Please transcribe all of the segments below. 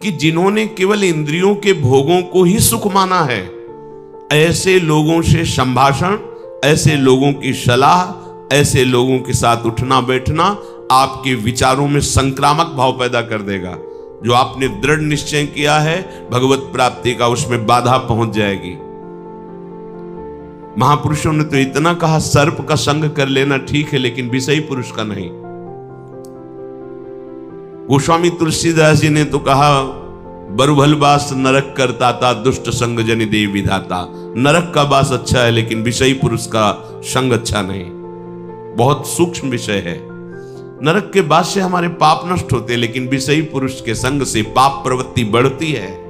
कि जिन्होंने केवल इंद्रियों के भोगों को ही सुख माना है, ऐसे लोगों से संभाषण, ऐसे लोगों की सलाह, ऐसे लोगों के साथ उठना बैठना आपके विचारों में संक्रामक भाव पैदा कर देगा। जो आपने दृढ़ निश्चय किया है भगवत प्राप्ति का, उसमें बाधा पहुंच जाएगी। महापुरुषों ने तो इतना कहा, सर्प का संग कर लेना ठीक है, लेकिन विषयी पुरुष का नहीं। गोस्वामी तुलसीदास जी ने तो कहा, बरुभल बास नरक करता था, दुष्ट संग जनि देव विधाता। नरक का बास अच्छा है, लेकिन विषयी पुरुष का संग अच्छा नहीं। बहुत सूक्ष्म विषय है। नरक के बास से हमारे पाप नष्ट होते, लेकिन विषयी पुरुष के संग से पाप प्रवृत्ति बढ़ती है।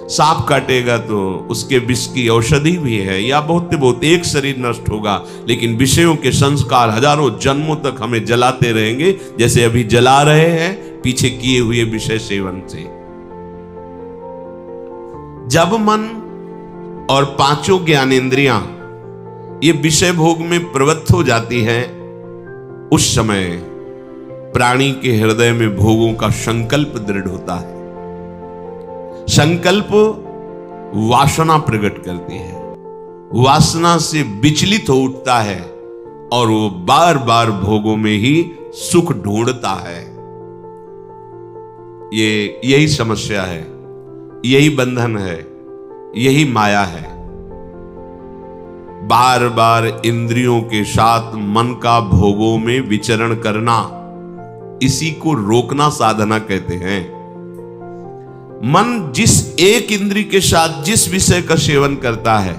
सांप काटेगा तो उसके विष की औषधि भी है, या बहुत एक शरीर नष्ट होगा, लेकिन विषयों के संस्कार हजारों जन्मों तक हमें जलाते रहेंगे, जैसे अभी जला रहे हैं पीछे किए हुए विषय सेवन से। जब मन और पांचों ज्ञानेंद्रियां ये विषय भोग में प्रवृत्त हो जाती हैं, उस समय प्राणी के हृदय में भोगों का संकल्प दृढ़ होता है। संकल्प वासना प्रकट करती है, वासना से विचलित हो उठता है और वो बार बार भोगों में ही सुख ढूंढता है। यही समस्या है, यही बंधन है, यही माया है। बार बार इंद्रियों के साथ मन का भोगों में विचरण करना, इसी को रोकना साधना कहते हैं। मन जिस एक इंद्री के साथ जिस विषय का सेवन करता है,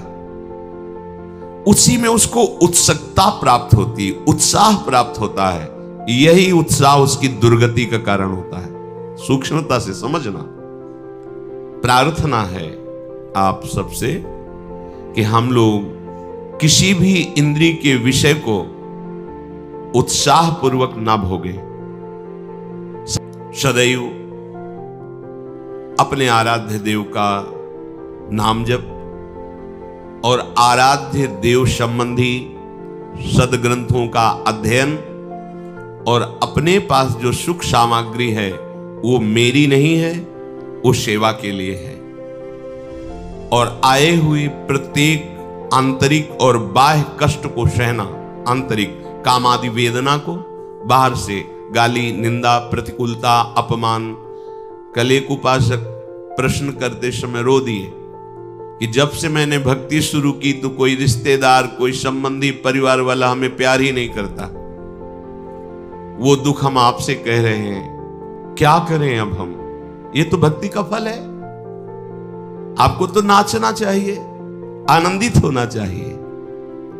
उसी में उसको उत्सुकता प्राप्त होती है, उत्साह प्राप्त होता है। यही उत्साह उसकी दुर्गति का कारण होता है। सूक्ष्मता से समझना। प्रार्थना है आप सबसे कि हम लोग किसी भी इंद्री के विषय को उत्साह पूर्वक ना भोगे। सदैव अपने आराध्य देव का नाम जप और आराध्य देव संबंधी सदग्रंथों का अध्ययन, और अपने पास जो सुख सामग्री है वो मेरी नहीं है, वो सेवा के लिए है। और आए हुए प्रत्येक आंतरिक और बाह्य कष्ट को सहना, आंतरिक कामादि वेदना को, बाहर से गाली, निंदा, प्रतिकूलता, अपमान। कल एक उपासक प्रश्न करते समय रो दिए कि जब से मैंने भक्ति शुरू की तो कोई रिश्तेदार, कोई संबंधी, परिवार वाला हमें प्यार ही नहीं करता। वो दुख हम आपसे कह रहे हैं, क्या करें अब हम? ये तो भक्ति का फल है। आपको तो नाचना चाहिए, आनंदित होना चाहिए।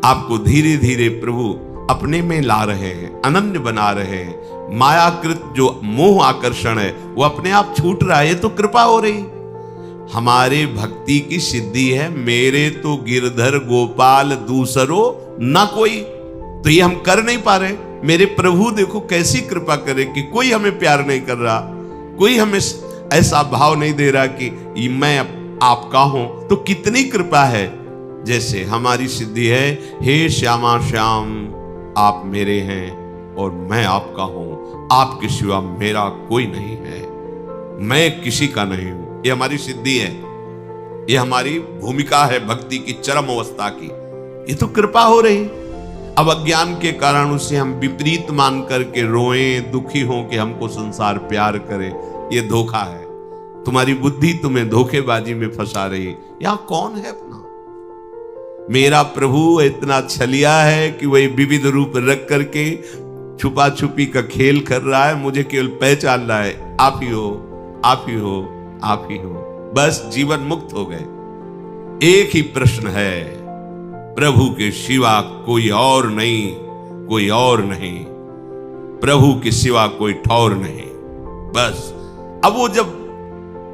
आपको धीरे धीरे प्रभु अपने में ला रहे हैं, अनन्य बना रहे हैं। मायाकृत जो मोह आकर्षण है वो अपने आप छूट रहा है। ये तो कृपा हो रही। हमारे भक्ति की सिद्धि है, मेरे तो गिरधर गोपाल दूसरो ना कोई। तो ये हम कर नहीं पा रहे। मेरे प्रभु देखो कैसी कृपा करे कि कोई हमें प्यार नहीं कर रहा, कोई हमें ऐसा भाव नहीं दे रहा कि मैं आपका हूं। तो कितनी कृपा है। जैसे हमारी सिद्धि है, हे श्यामा श्याम आप मेरे हैं और मैं आपका हूं, आपके सिवा मेरा कोई नहीं है, मैं किसी का नहीं हूं। ये हमारी सिद्धि है, ये हमारी भूमिका है भक्ति की चरम अवस्था की। ये तो कृपा हो रही। अब अज्ञान के कारण उसे हम विपरीत मान करके रोएं, दुखी हों कि हमको संसार प्यार करे। ये धोखा है। तुम्हारी बुद्धि तुम्हें धोखेबाजी में फंसा रही है। यहां कौन है अपना? मेरा प्रभु इतना छलिया है कि वही विविध रूप रख करके छुपा छुपी का खेल कर रहा है। मुझे केवल पहचान रहा है, आप ही हो, आप ही हो, आप ही हो। बस जीवन मुक्त हो गए। एक ही प्रश्न है, प्रभु के सिवा कोई और नहीं, कोई और नहीं, प्रभु के सिवा कोई ठौर नहीं। बस अब वो जब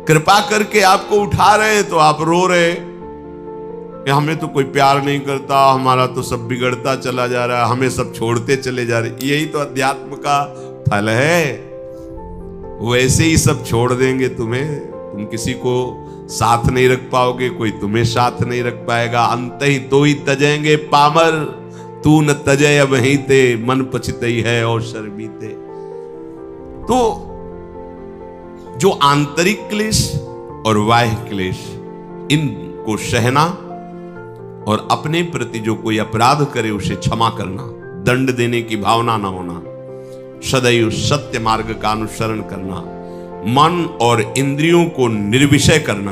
कृपा करके आपको उठा रहे हैं तो आप रो रहे कि हमें तो कोई प्यार नहीं करता, हमारा तो सब बिगड़ता चला जा रहा है, हमें सब छोड़ते चले जा रहे। यही तो अध्यात्म का फल है। वैसे ही सब छोड़ देंगे तुम्हें, तुम किसी को साथ नहीं रख पाओगे, कोई तुम्हें साथ नहीं रख पाएगा। अंत ही तो ही तजेंगे पामर, तू न तजय अब ही ते, मन पछतई है और शर्मीते। तो जो आंतरिक क्लेश और बाह्य क्लेश, इनको सहना और अपने प्रति जो कोई अपराध करे उसे क्षमा करना, दंड देने की भावना ना होना, सदैव सत्य मार्ग का अनुसरण करना, मन और इंद्रियों को निर्विषय करना,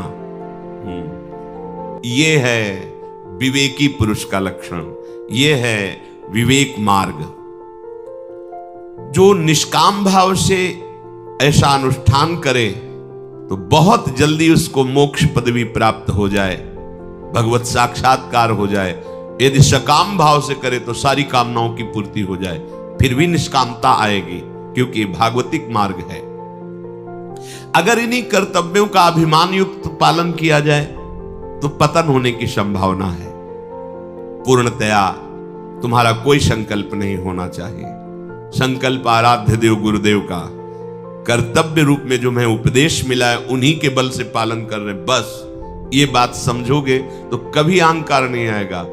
ये है विवेकी पुरुष का लक्षण, ये है विवेक मार्ग। जो निष्काम भाव से ऐसा अनुष्ठान करे तो बहुत जल्दी उसको मोक्ष पदवी प्राप्त हो जाए, भगवत साक्षात्कार हो जाए। यदि सकाम भाव से करे तो सारी कामनाओं की पूर्ति हो जाए, फिर भी निष्कामता आएगी, क्योंकि भागवतिक मार्ग है। अगर इन्हीं कर्तव्यों का अभिमान युक्त पालन किया जाए तो पतन होने की संभावना है। पूर्णतया तुम्हारा कोई संकल्प नहीं होना चाहिए। संकल्प आराध्य देव गुरुदेव का कर्तव्य रूप में जो मैं उपदेश मिला है उन्हीं के बल से पालन कर रहे, बस ये बात समझोगे तो कभी अहंकार नहीं आएगा।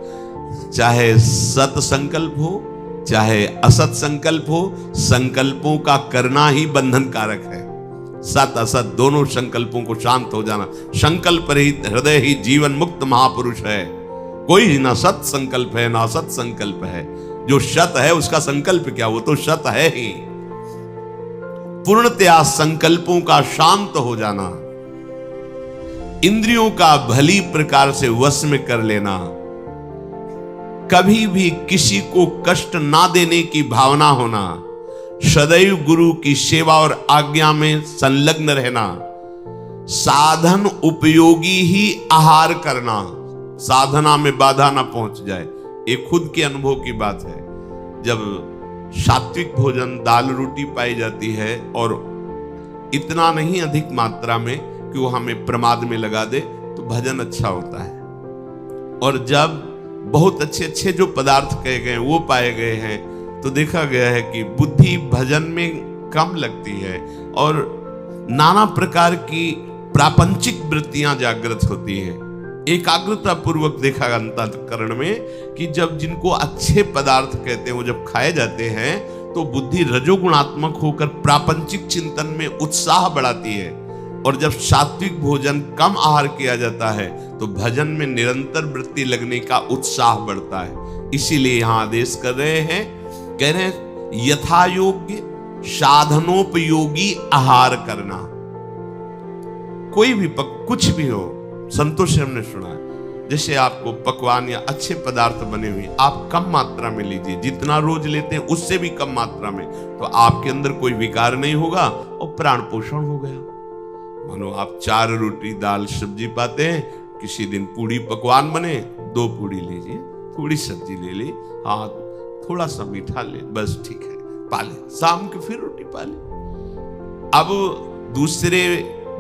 चाहे सत संकल्प हो चाहे असत संकल्प हो, संकल्पों का करना ही बंधन कारक है। सत असत दोनों संकल्पों को शांत हो जाना। संकल्प रहित हृदय ही जीवन मुक्त महापुरुष है। कोई ना सत संकल्प है ना असत संकल्प है। जो सत है उसका संकल्प क्या, वो तो सत है ही। पूर्णतया संकल्पों का शांत हो जाना, इंद्रियों का भली प्रकार से वश में कर लेना, कभी भी किसी को कष्ट ना देने की भावना होना, सदैव गुरु की सेवा और आज्ञा में संलग्न रहना, साधन उपयोगी ही आहार करना, साधना में बाधा ना पहुंच जाए। ये खुद के अनुभव की बात है। जब सात्विक भोजन दाल रोटी पाई जाती है और इतना नहीं अधिक मात्रा में कि वो हमें प्रमाद में लगा दे, तो भजन अच्छा होता है। और जब बहुत अच्छे अच्छे जो पदार्थ कहे गए वो पाए गए हैं तो देखा गया है कि बुद्धि भजन में कम लगती है और नाना प्रकार की प्रापंचिक वृत्तियां जागृत होती हैं। एकाग्रता पूर्वक देखा अंतःकरण में कि जब जिनको अच्छे पदार्थ कहते हैं वो जब खाए जाते हैं तो बुद्धि रजोगुणात्मक होकर प्रापंचिक चिंतन में उत्साह बढ़ाती है। और जब सात्विक भोजन कम आहार किया जाता है तो भजन में निरंतर वृत्ति लगने का उत्साह बढ़ता है। इसीलिए यहां आदेश कर रहे हैं, कह रहे हैं यथा योग्य साधनोपयोगी आहार करना। कोई भी कुछ भी हो, संतोष हमने सुना है, जैसे आपको पकवान या अच्छे पदार्थ बने हुए आप कम मात्रा में लीजिए, जितना रोज लेते हैं उससे भी कम मात्रा में, तो आपके अंदर कोई विकार नहीं होगा और प्राण पोषण हो गया। मानो आप 4 रोटी दाल सब्जी पाते हैं, किसी दिन पूड़ी पकवान बने, 2 पूड़ी लीजिए, थोड़ी सब्जी ले ली, हाँ थोड़ा सा मीठा ले, बस ठीक है, पाले, शाम के फिर रोटी पाले। अब दूसरे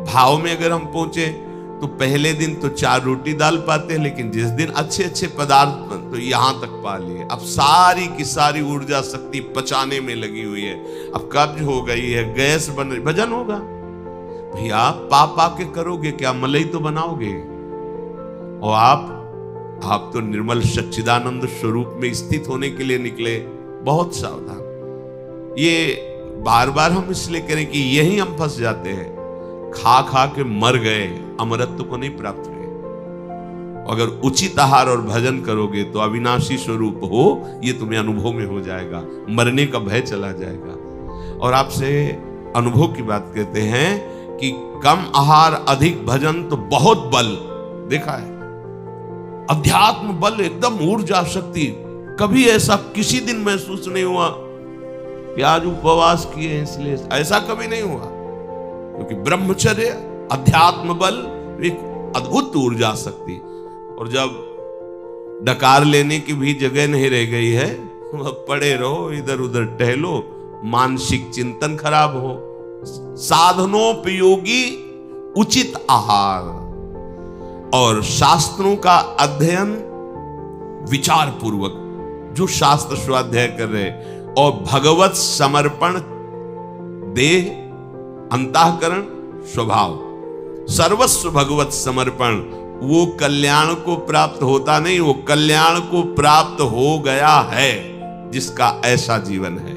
भाव में अगर हम पहुंचे तो पहले दिन तो 4 रोटी दाल पाते हैं, लेकिन जिस दिन अच्छे अच्छे पदार्थ तो यहां तक पा लिए। अब सारी की सारी ऊर्जा शक्ति पचाने में लगी हुई है। अब कब्ज हो गई है, गैस बन रही, भजन होगा भैया। पा के करोगे क्या, मलाई तो बनाओगे। और आप तो निर्मल सच्चिदानंद स्वरूप में स्थित होने के लिए निकले, बहुत सावधान। ये बार बार हम इसलिए करें कि यही हम फंस जाते हैं, खा खा के मर गए, अमरत्व को नहीं प्राप्त हुए। अगर उचित आहार और भजन करोगे तो अविनाशी स्वरूप हो, ये तुम्हें अनुभव में हो जाएगा, मरने का भय चला जाएगा। और आपसे अनुभव की बात कहते हैं कि कम आहार अधिक भजन तो बहुत बल देखा है। अध्यात्म बल, एकदम ऊर्जा शक्ति, कभी ऐसा किसी दिन महसूस नहीं हुआ कि आज उपवास किए इसलिए, ऐसा कभी नहीं हुआ। क्योंकि ब्रह्मचर्य, अध्यात्म बल, एक अद्भुत ऊर्जा शक्ति। और जब डकार लेने की भी जगह नहीं रह गई है, पड़े रहो, इधर उधर टहलो, मानसिक चिंतन खराब हो। साधनोपयोगी उचित आहार और शास्त्रों का अध्ययन विचार पूर्वक, जो शास्त्र स्वाध्याय कर रहे, और भगवत समर्पण, देह, अंतःकरण, स्वभाव, सर्वस्व भगवत समर्पण, वो कल्याण को प्राप्त होता नहीं, वो कल्याण को प्राप्त हो गया है जिसका ऐसा जीवन है।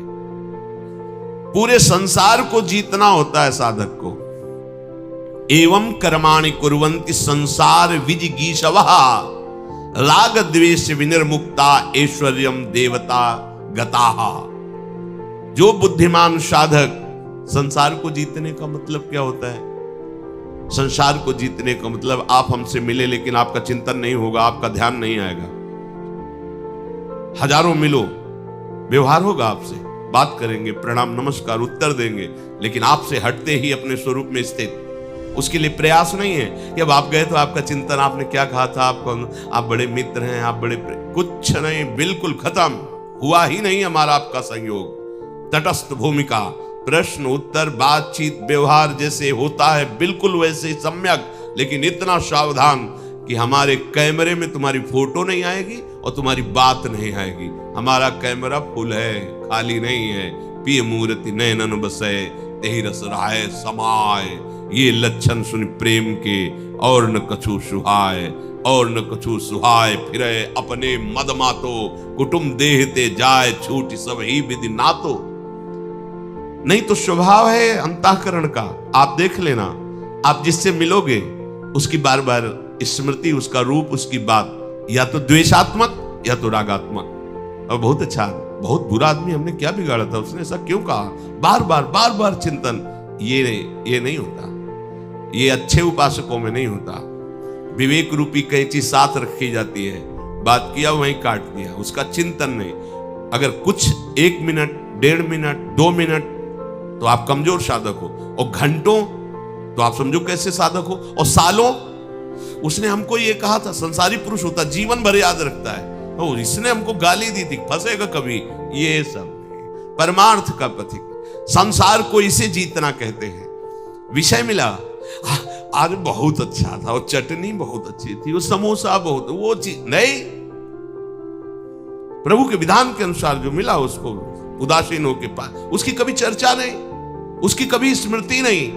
पूरे संसार को जीतना होता है साधक को, एवं कर्माणि कुर्वन्ति संसार विजिगीषवः राग द्वेष विनिर्मुक्ता ऐश्वर्यम देवता गताः। जो बुद्धिमान साधक, संसार को जीतने का मतलब क्या होता है? संसार को जीतने का मतलब आप हमसे मिले लेकिन आपका चिंतन नहीं होगा, आपका ध्यान नहीं आएगा। हजारों मिलो, व्यवहार होगा आपसे, बात करेंगे, प्रणाम नमस्कार उत्तर देंगे, लेकिन आपसे हटते ही अपने स्वरूप में स्थित, उसके लिए प्रयास नहीं है कि अब आप गए तो आपका चिंतन, आपने क्या कहा था, आप बड़े मित्र हैं, आप बड़े कुछ नहीं, बिल्कुल खत्म, हुआ ही नहीं हमारा आपका संयोग। तटस्थ भूमिका, प्रश्न उत्तर बातचीत व्यवहार जैसे होता है बिल्कुल वैसे ही सम्यक, लेकिन इतना सावधान कि हमारे कैमरे में तुम्हारी फोटो नहीं आएगी और तुम्हारी बात नहीं आएगी। हमारा कैमरा फुल है, खाली नहीं है। पिय मूर्ति नयनन बसे तेहि रस राय समाय, ये लक्षण सुन प्रेम के और न कछु सुहाय, और न कछु सुहाय फिरे अपने मद मातो, कुटुम देहते जाए छूट सब ही विधि नातो। नहीं तो स्वभाव है अंतःकरण का, आप देख लेना, आप जिससे मिलोगे उसकी बार बार स्मृति, उसका रूप, उसकी बात या तो द्वेषात्मक या तो रागात्मक। और बहुत अच्छा, बहुत बुरा आदमी, हमने क्या बिगाड़ा था, उसने ऐसा क्यों कहा, बार बार चिंतन, ये नहीं होता, ये अच्छे उपासकों में नहीं होता। विवेक रूपी कैंची साथ रखी जाती है, बात किया वहीं काट दिया, उसका चिंतन नहीं। अगर कुछ 1 मिनट 1.5 मिनट 2 मिनट तो आप कमजोर साधक हो, और घंटों तो आप समझो कैसे साधक हो, और सालों। उसने हमको ये कहा था, संसारी पुरुष होता जीवन भर याद रखता है, और इसने हमको गाली दी थी, फंसेगा कभी, ये सब परमार्थ का पथिक, संसार को इसे जीतना कहते हैं। विषय मिला, आज बहुत अच्छा था, वो चटनी बहुत अच्छी थी, वो समोसा बहुत, वो चीज नहीं, प्रभु के विधान के अनुसार जो मिला उसको उदासीन होके पास, उसकी कभी चर्चा नहीं, उसकी कभी स्मृति नहीं।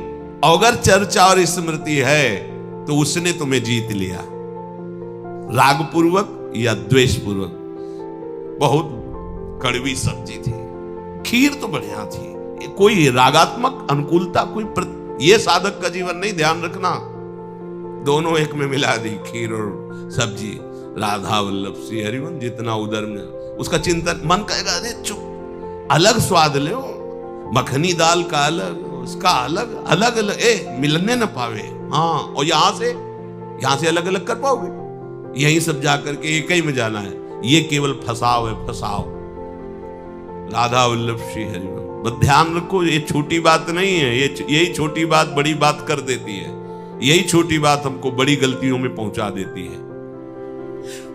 अगर चर्चा और स्मृति है तो उसने तुम्हें जीत लिया, राग पूर्वक या द्वेष पूर्वक। बहुत कड़वी सब्जी थी, खीर तो बढ़िया थी, कोई रागात्मक अनुकूलता, ये साधक का जीवन नहीं, ध्यान रखना। दोनों एक में मिला दी, खीर और सब्जी। राधा वल्लभ श्री हरिवन, जितना उधर में उसका चिंतन, मन कहेगा अरे चुप, अलग स्वाद ले, मखनी दाल का अलग, उसका अलग अलग अलग, मिलने न पावे। हाँ, और यहां से अलग अलग कर पाओगे? यहीं सब जाकर के एक ही में जाना है, ये केवल फसाव है, फसाव। राधा वल्लभ श्री हरिवन, बस ध्यान रखो, ये छोटी बात नहीं है, यही छोटी बात बड़ी बात कर देती है, यही छोटी बात हमको बड़ी गलतियों में पहुंचा देती है।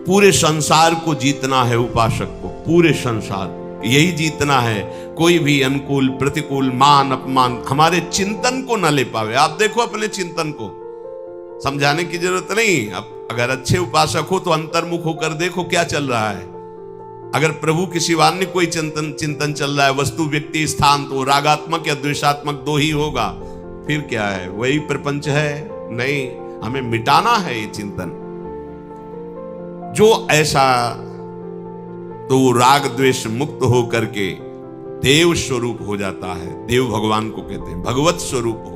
पूरे संसार को जीतना है उपासक को, पूरे संसार को यही जीतना है। कोई भी अनुकूल प्रतिकूल मान अपमान हमारे चिंतन को न ले पावे। आप देखो अपने चिंतन को, समझाने की जरूरत नहीं। अब अगर अच्छे उपासक हो तो अंतर्मुख होकर देखो क्या चल रहा है। अगर प्रभु के सिवान्य कोई चिंतन चल रहा है, वस्तु व्यक्ति स्थान, तो रागात्मक या द्वेषात्मक दो ही होगा। फिर क्या है, वही प्रपंच है? नहीं, हमें मिटाना है ये चिंतन। जो ऐसा, तो राग द्वेष मुक्त हो करके देव स्वरूप हो जाता है। देव भगवान को कहते हैं, भगवत स्वरूप हो